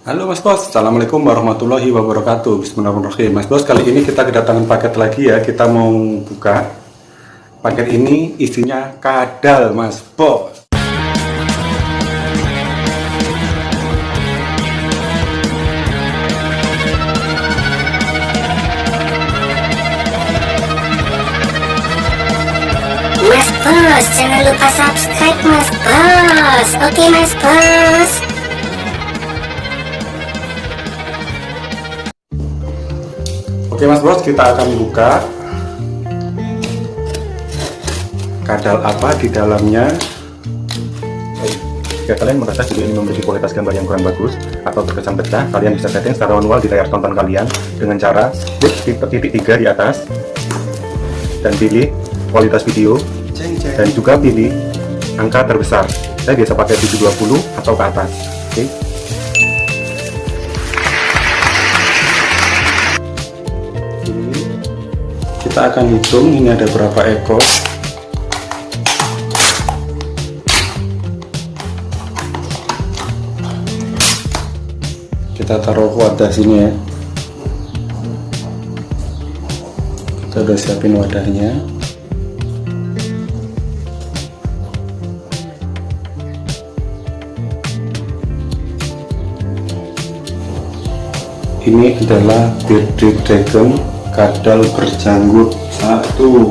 Halo Mas Bos, Assalamualaikum warahmatullahi wabarakatuh. Bismillahirrahmanirrahim. Mas Bos, kali ini kita kedatangan paket lagi ya. Kita mau buka. Paket ini isinya kadal Mas Bos. Mas Bos, jangan lupa subscribe Mas Bos. Oke Mas Bos. Oke Mas Bos, kita akan buka. Kadal apa di dalamnya? Jika kalian merasa video ini memiliki kualitas gambar yang kurang bagus atau terkesan pecah, kalian bisa setting secara manual di layar tonton kalian dengan cara klik titik 3 di atas dan pilih kualitas video dan juga pilih angka terbesar. Saya biasa pakai 720 atau ke atas. Oke. Ini kita akan hitung ini ada berapa ekor. Kita taruh wadah sini ya. Kita udah siapin wadahnya. Ini adalah Bearded Dragon kadal berjanggut. 1 2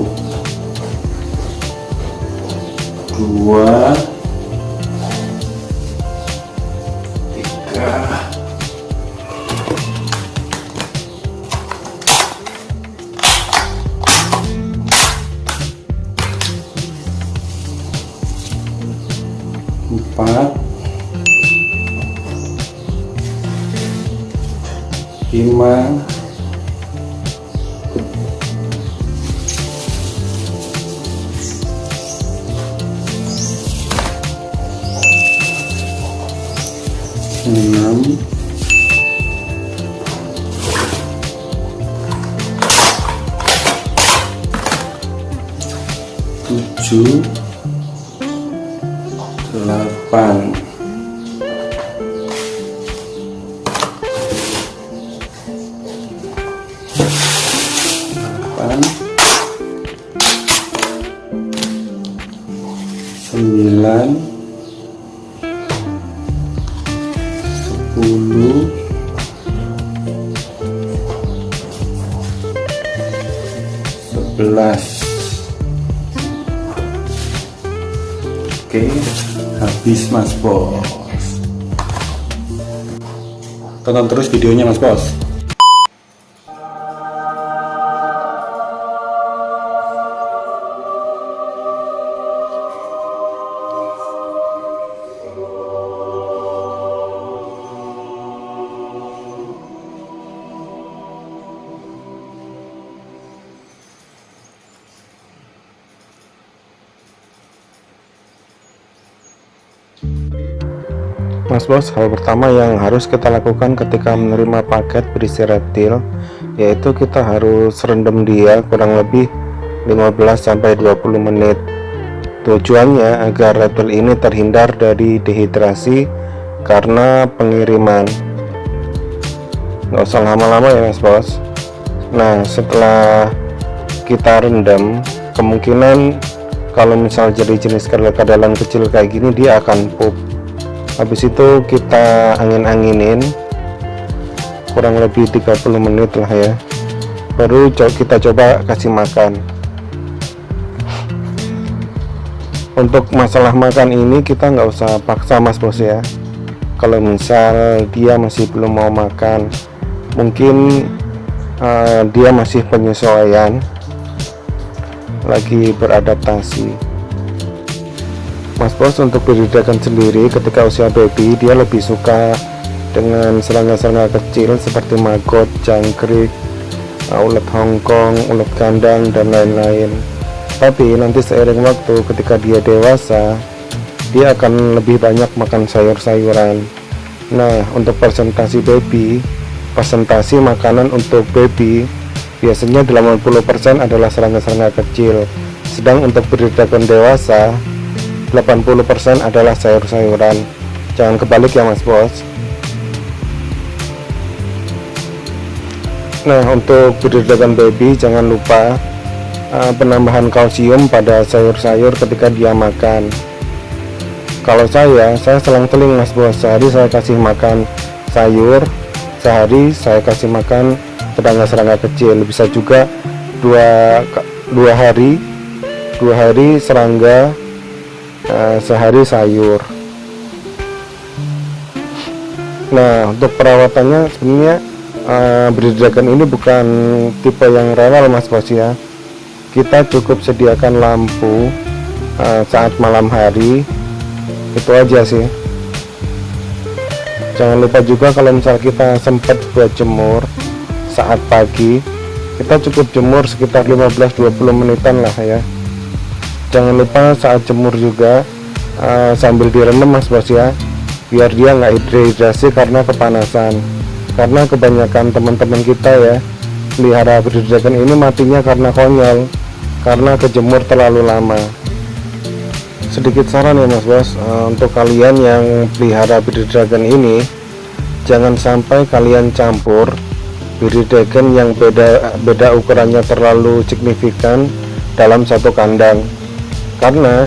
3 4 5 6 7 8 9 10 11. Oke, habis Mas Bos. Tonton terus videonya Mas Bos. Mas Bos, hal pertama yang harus kita lakukan ketika menerima paket berisi reptil, yaitu kita harus rendam dia kurang lebih 15-20 menit. Tujuannya agar reptil ini terhindar dari dehidrasi karena pengiriman. Nggak usah lama-lama ya Mas Bos. Nah, setelah kita rendam, kemungkinan kalau misal jadi jenis kadalan kecil kayak gini, dia akan pup. Habis itu kita angin-anginin kurang lebih 30 menit lah ya, baru kita coba kasih makan. Untuk masalah makan ini kita nggak usah paksa Mas Bos ya. Kalau misal dia masih belum mau makan, mungkin dia masih penyesuaian, lagi beradaptasi. Mas Bos, untuk Bearded sendiri ketika usia baby, dia lebih suka dengan serangga-serangga kecil seperti maggot, jangkrik, ulet Hongkong, ulet kandang, dan lain-lain. Tapi nanti seiring waktu ketika dia dewasa, dia akan lebih banyak makan sayur-sayuran. Nah, untuk presentasi makanan untuk baby biasanya 80% adalah serangga-serangga kecil, sedang untuk Bearded dewasa 80% adalah sayur-sayuran. Jangan kebalik ya Mas Bos. Nah, untuk Breeder Dragon Baby jangan lupa penambahan kalsium pada sayur-sayur ketika dia makan. Kalau saya selang-seling mas bos, sehari saya kasih makan sayur, sehari saya kasih makan serangga-serangga kecil. Bisa juga dua hari serangga, sehari sayur. Nah, untuk perawatannya sebenarnya Breeder Dragon ini bukan tipe yang rewel mas bos ya. Kita cukup sediakan lampu saat malam hari, itu aja sih. Jangan lupa juga kalau misal kita sempat buat jemur saat pagi, kita cukup jemur sekitar 15-20 menitan lah ya. Jangan lupa saat jemur juga sambil direndam mas bos ya, biar dia nggak dehidrasi karena kepanasan. Karena kebanyakan teman-teman kita ya pelihara Breeder Dragon ini matinya karena konyol, karena kejemur terlalu lama. Sedikit saran ya mas bos, untuk kalian yang pelihara Breeder Dragon ini, jangan sampai kalian campur Breeder Dragon yang beda ukurannya terlalu signifikan dalam satu kandang. Karena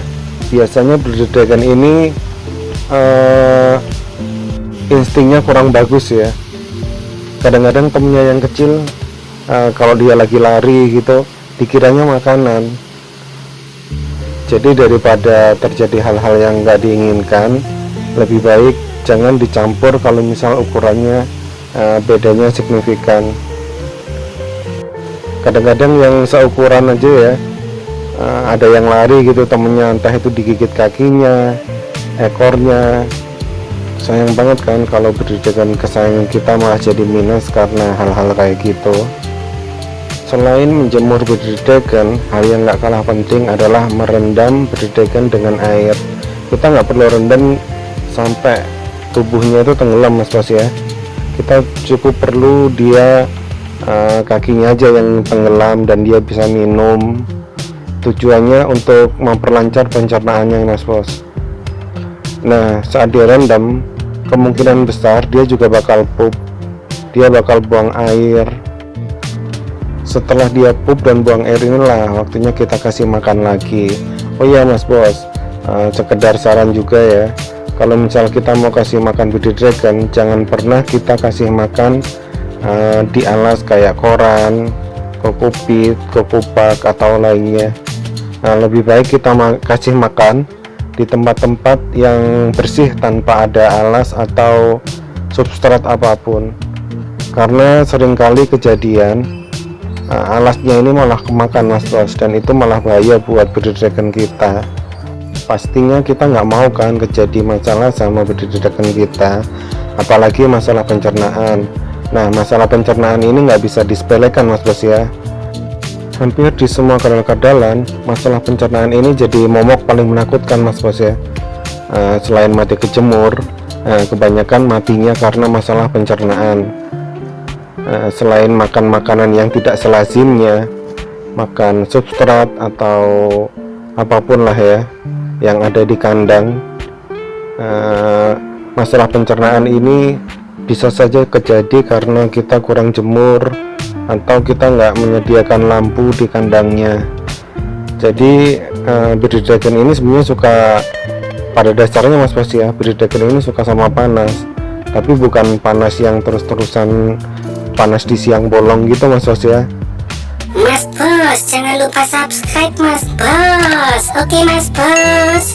biasanya Breeder Dragon ini instingnya kurang bagus ya. Kadang-kadang temennya yang kecil kalau dia lagi lari gitu dikiranya makanan. Jadi daripada terjadi hal-hal yang nggak diinginkan, lebih baik jangan dicampur kalau misal ukurannya bedanya signifikan. Kadang-kadang yang seukuran aja ya, ada yang lari gitu temennya, entah itu digigit kakinya, ekornya. Sayang banget kan kalau Breeder Dragon kesayangan kita malah jadi minus karena hal-hal kayak gitu. Selain menjemur Breeder Dragon, hal yang nggak kalah penting adalah merendam Breeder Dragon dengan air. Kita nggak perlu rendam sampai tubuhnya itu tenggelam mas bos ya. Kita cukup perlu dia kakinya aja yang tenggelam dan dia bisa minum. Tujuannya untuk memperlancar pencernaannya mas bos. Nah, saat dia rendam, kemungkinan besar dia juga bakal pup, dia bakal buang air. Setelah dia pup dan buang air inilah waktunya kita kasih makan lagi. Oh iya mas bos, sekedar saran juga ya, kalau misal kita mau kasih makan Breeder Dragon, jangan pernah kita kasih makan di alas kayak koran, kokopit, kokopak atau lainnya. Lebih baik kita kasih makan di tempat-tempat yang bersih tanpa ada alas atau substrat apapun. Karena seringkali kejadian alasnya ini malah kemakan mas bos, dan itu malah bahaya buat Breeder Dragon kita. Pastinya kita nggak mau kan kejadi masalah sama Breeder Dragon kita, apalagi masalah pencernaan. Nah, masalah pencernaan ini nggak bisa disepelekan mas bos ya. Hampir di semua kadal-kadalan, masalah pencernaan ini jadi momok paling menakutkan mas bos ya. Selain mati kejemur, kebanyakan matinya karena masalah pencernaan. Selain makan makanan yang tidak selazimnya, makan substrat atau apapun lah ya yang ada di kandang, masalah pencernaan ini bisa saja terjadi karena kita kurang jemur atau kita nggak menyediakan lampu di kandangnya. Jadi Breeder Dragon ini sebenarnya suka, pada dasarnya mas bos ya, Breeder Dragon ini suka sama panas, tapi bukan panas yang terus-terusan panas di siang bolong gitu mas bos ya. Mas bos, jangan lupa subscribe mas bos. Oke mas bos.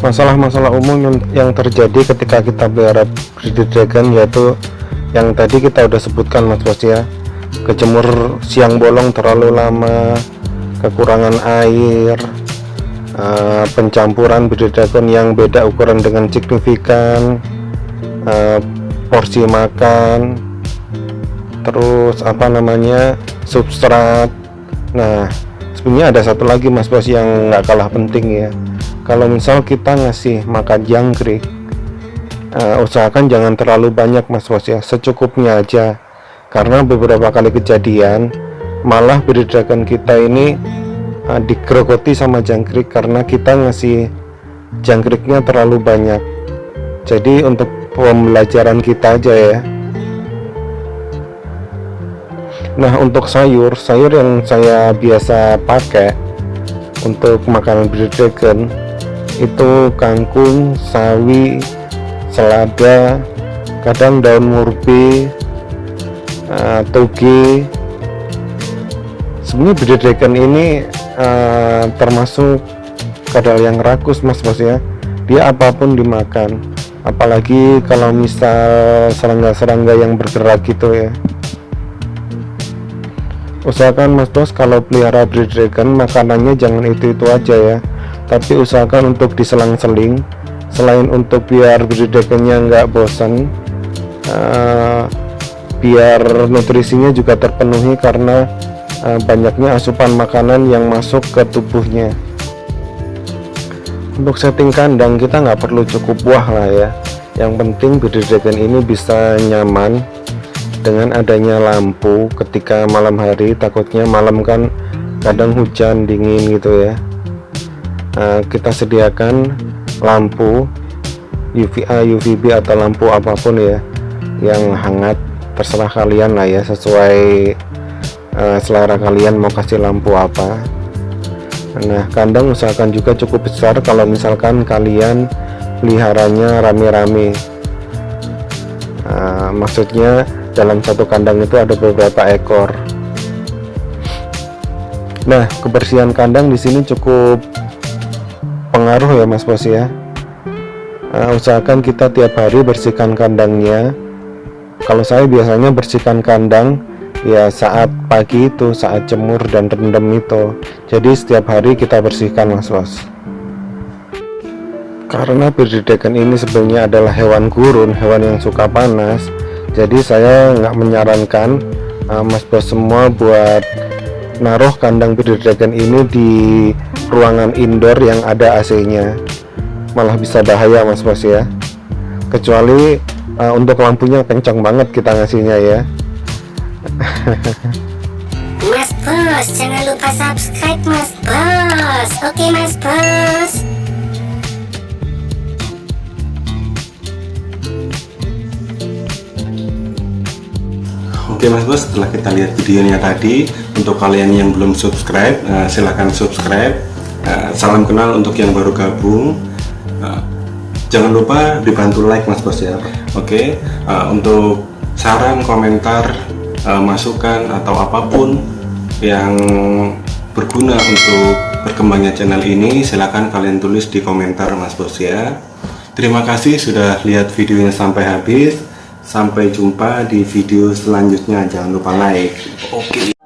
Masalah-masalah umum yang terjadi ketika kita pelihara Breeder Dragon yaitu yang tadi kita udah sebutkan mas bos ya. Kejemur siang bolong terlalu lama, kekurangan air, pencampuran Breeder Dragon yang beda ukuran dengan signifikan, porsi makan, terus substrat. Nah, sebenarnya ada satu lagi mas bos yang nggak kalah penting ya. Kalau misal kita ngasih makan jangkrik, usahakan jangan terlalu banyak mas bos ya, secukupnya aja. Karena beberapa kali kejadian malah Breeder Dragon kita ini digerogoti sama jangkrik karena kita ngasih jangkriknya terlalu banyak. Jadi untuk pembelajaran kita aja ya, Nah, untuk sayur yang saya biasa pakai untuk makanan bread dragon itu kangkung, sawi, selada, kadang daun murbe, toge. Sebenarnya bread dragon ini termasuk kadal yang rakus mas bos ya. Dia apapun dimakan, apalagi kalau misal serangga-serangga yang bergerak gitu ya. Usahakan mas bos kalau pelihara breed dragon makanannya jangan itu-itu aja ya, tapi usahakan untuk diselang-seling. Selain untuk biar breed dragonnya nggak bosan, biar nutrisinya juga terpenuhi karena banyaknya asupan makanan yang masuk ke tubuhnya. Untuk setting kandang kita nggak perlu cukup buah lah ya, yang penting breed dragon ini bisa nyaman dengan adanya lampu ketika malam hari. Takutnya malam kan kadang hujan dingin gitu ya. Kita sediakan lampu UVA, UVB atau lampu apapun ya yang hangat, terserah kalian lah ya, sesuai selera kalian mau kasih lampu apa. Nah, kandang usahakan juga cukup besar kalau misalkan kalian peliharanya rame-rame. Maksudnya dalam satu kandang itu ada beberapa ekor. Nah, kebersihan kandang di sini cukup pengaruh ya mas bos ya. Usahakan kita tiap hari bersihkan kandangnya. Kalau saya biasanya bersihkan kandang ya saat pagi itu, saat jemur dan rendam itu. Jadi setiap hari kita bersihkan mas bos. Karena breed dragon ini sebenarnya adalah hewan gurun, hewan yang suka panas. Jadi saya nggak menyarankan mas bos semua buat naruh kandang breed dragon ini di ruangan indoor yang ada AC-nya, malah bisa bahaya mas bos ya. Kecuali untuk lampunya kencang banget kita ngasihnya ya. Mas Bos, jangan lupa subscribe Mas Bos. Oke Mas Bos. Oke Mas Bos, setelah kita lihat videonya tadi, untuk kalian yang belum subscribe, silahkan subscribe. Salam kenal untuk yang baru gabung. Jangan lupa dibantu like Mas Bos ya. Oke, untuk saran, komentar, masukan atau apapun yang berguna untuk berkembangnya channel ini, silahkan kalian tulis di komentar Mas Bos ya. Terima kasih sudah lihat videonya sampai habis. Sampai jumpa di video selanjutnya. Jangan lupa like. Oke.